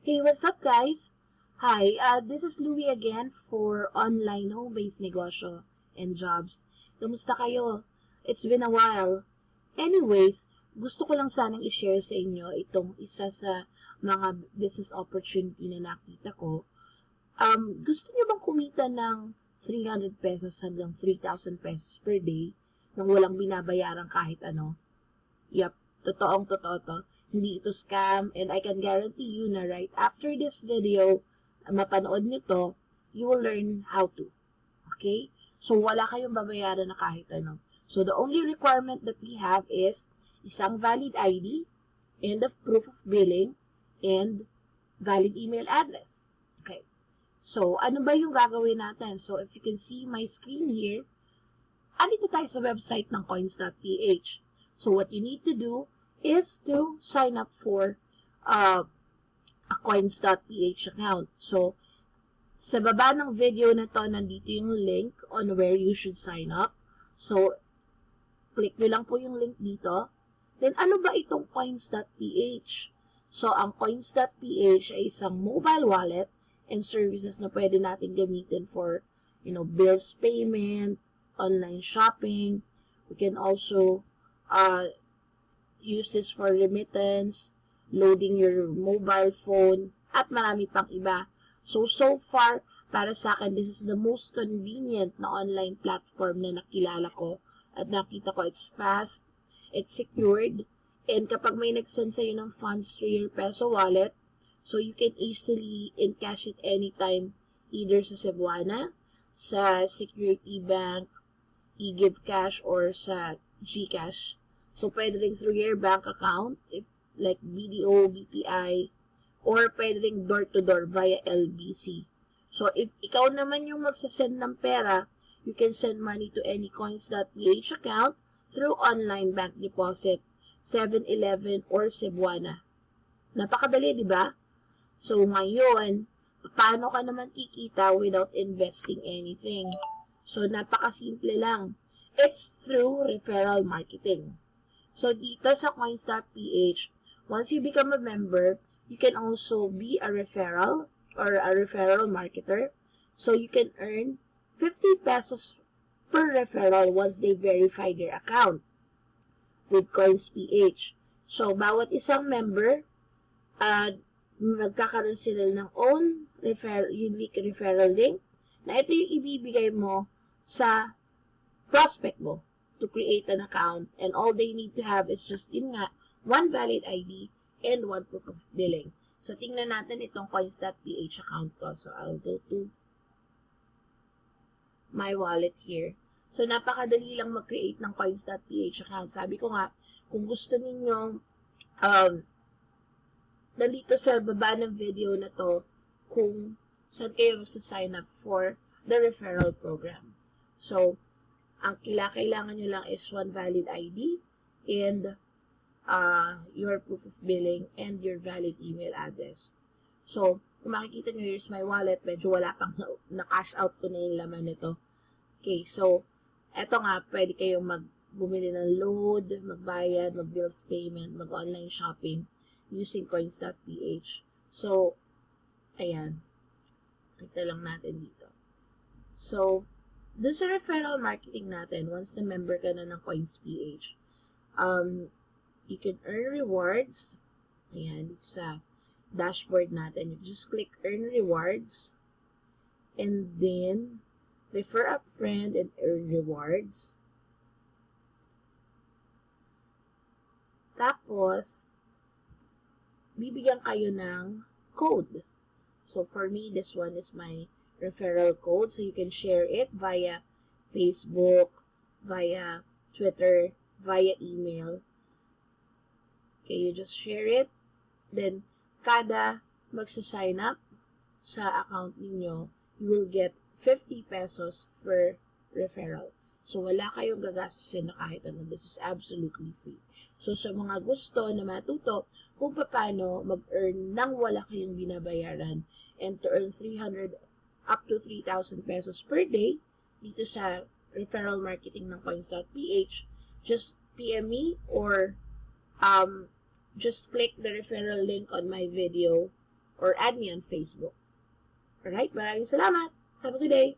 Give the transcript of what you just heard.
Hey, what's up, guys? Hi, this is Louie again for online home-based negosyo and jobs. Kamusta kayo? It's been a while. Anyways, gusto ko lang sanang i-share sa inyo itong isa sa mga business opportunity na nakita ko. Gusto niyo bang kumita ng 300 pesos hanggang 3,000 pesos per day nang walang binabayaran kahit ano? Yep, totoo to. Hindi ito scam, and I can guarantee you na right after this video, mapanood nyo to, you will learn how to. Okay? So, wala kayong babayaran na kahit ano. So, the only requirement that we have is isang valid ID, and of proof of billing, and valid email address. Okay. So, ano ba yung gagawin natin? So, if you can see my screen here, andito tayo sa website ng coins.ph. So, what you need to do is to sign up for a coins.ph account. So, sa baba ng video na to, nandito yung link on where you should sign up. So, click nyo lang po yung link dito. Then, ano ba itong coins.ph? So, ang coins.ph ay isang mobile wallet and services na pwede natin gamitin for, bills payment, online shopping. We can also use this for remittance, loading your mobile phone, at marami pang iba. So far, para sa akin, this is the most convenient na online platform na nakilala ko. At nakita ko, it's fast, it's secured, and kapag may nag-send sa'yo ng funds through your Peso wallet, so you can easily encash it anytime, either sa Cebuana, sa Security Bank, e-give cash, or sa GCash. So, pwede rin through your bank account, like BDO, BPI, or pwede rin door-to-door via LBC. So, if ikaw naman yung magsasend ng pera, you can send money to any coins.ph account through online bank deposit, 7-Eleven, or Cebuana. Napakadali, di ba? So, ngayon, paano ka naman kikita without investing anything? So, napakasimple lang. It's through referral marketing. So, dito sa coins.ph, once you become a member, you can also be a referral or a referral marketer. So, you can earn 50 pesos per referral once they verify their account with coins.ph. So, bawat isang member, magkakaroon sila ng own unique referral link na ito yung ibibigay mo sa prospect mo to create an account, and all they need to have is just one valid ID and one proof of billing. So, tingnan natin itong coins.ph account ko. So, I'll go to my wallet here. So, napakadali lang mag-create ng coins.ph account. Sabi ko nga, kung gusto ninyong nandito sa baba ng video na to kung saan kayo magsa-sign up for the referral program. So, ang kailangan nyo lang is one valid ID and your proof of billing and your valid email address. So, kung makikita nyo, here's my wallet. Medyo wala pang na-cash out ko na yung laman nito. Okay, so, eto nga, pwede kayong bumili ng load, magbayad, mag-bills payment, mag-online shopping using coins.ph. So, ayan. Kita lang natin dito. So, doon sa referral marketing natin, once na member ka na ng coins.ph, you can earn rewards. Ayan, dito sa dashboard natin. You just click earn rewards, and then refer a friend and earn rewards. Tapos, bibigyan kayo ng code. So, for me, this one is my referral code. So, you can share it via Facebook, via Twitter, via email. Okay, you just share it. Then, kada magsa-sign up sa account ninyo, you will get 50 pesos per referral. So, wala kayong gagastusin na kahit ano. This is absolutely free. So, sa mga gusto na matuto kung paano mag-earn nang wala kayong binabayaran and to earn 300 up to 3,000 pesos per day dito sa referral marketing ng coins.ph, just PM me or just click the referral link on my video or add me on Facebook. Alright, maraming salamat. Have a good day.